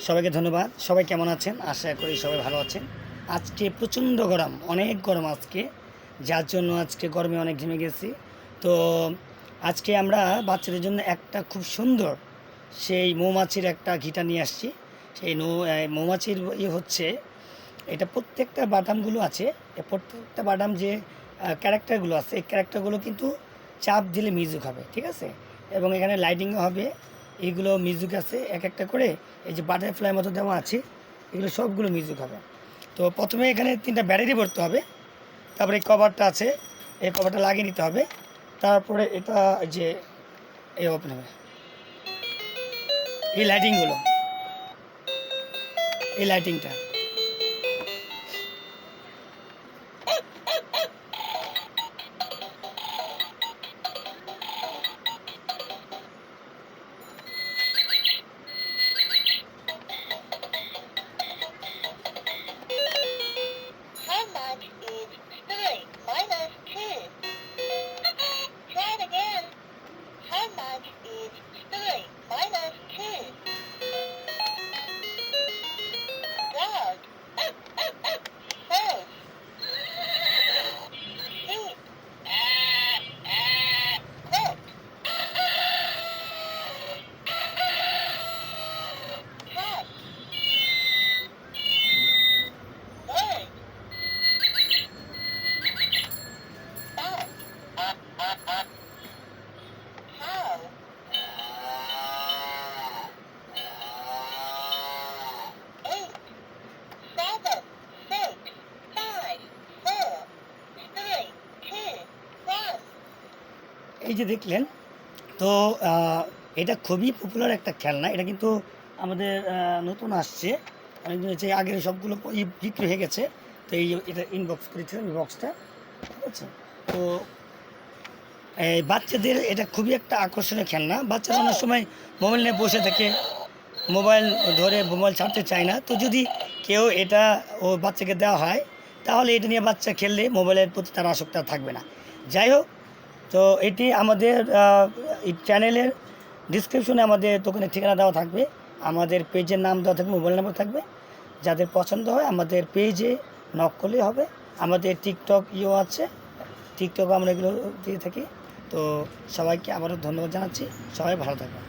সবাইকে ধন্যবাদ। সবাই কেমন আছেন? আশা করি সবাই ভালো আছেন। আজকে প্রচণ্ড গরম, অনেক গরম আজকে, যার জন্য আজকে গরমে অনেক ঘেমে গেছি। তো আজকে আমরা বাচ্চাদের জন্য একটা খুব সুন্দর সেই মৌমাছির একটা ঘিটা নিয়ে আসছি। সেই মৌমাছির হচ্ছে এটা, প্রত্যেকটা বাদামগুলো আছে, প্রত্যেকটা বাদাম যে ক্যারেক্টারগুলো আছে, এই ক্যারেক্টারগুলো কিন্তু চাপ দিলে মিউজিক হবে, ঠিক আছে? এবং এখানে লাইটিংও হবে। এইগুলো মিউজিক আছে এক একটা করে, এই যে বাটারফ্লাই মতো দেওয়া আছে, এগুলো সবগুলো মিউজিক হবে। তো প্রথমে এখানে 3টা ব্যাটারি ভরতে হবে, তারপরে এই কভারটা আছে, এই কভারটা লাগিয়ে নিতে হবে। তারপরে এটা যে এই ওপেন হবে, এই লাইটিংগুলো, এই লাইটিংটা How much is 3 minus 2? Try it again. How much is 3 minus 2? Dog. Horse. Sheep. Goat. Cat. Bird. Bat. Cow. 8, 7, 6, 5, 4, 3, 2, 1. এই যে দেখলেন। তো এটা খুবই পপুলার একটা খেলনা। এটা কিন্তু আমাদের নতুন আসছে, অনেকদিন হচ্ছে, আগের সবগুলো বিক্রি হয়ে গেছে। তো এটা ইনবক্স করেছিলাম, এই বক্সটা, ঠিক আছে? তো এই বাচ্চাদের এটা খুবই একটা আকর্ষণীয় খেলনা। বাচ্চারা অনেক সময় মোবাইল নিয়ে বসে থাকে, মোবাইল ধরে মোবাইল ছাড়তে চায় না। তো যদি কেউ এটা বাচ্চাকে দেওয়া হয়, তাহলে এটা নিয়ে বাচ্চা খেললে মোবাইলের প্রতি তার আসক্তি আর থাকবে না। যাই হোক, তো এটি আমাদের এই চ্যানেলের ডিসক্রিপশনে আমাদের দোকানের ঠিকানা দেওয়া থাকবে, আমাদের পেজের নাম দেওয়া থাকবে, মোবাইল নাম্বার থাকবে। যাদের পছন্দ হয় আমাদের পেজে নক করলেই হবে। আমাদের টিকটক আছে, টিকটকে আমরা এগুলো দিয়ে থাকি। তো সবাইকে আবারও ধন্যবাদ জানাচ্ছি। সবাই ভালো থাকবেন।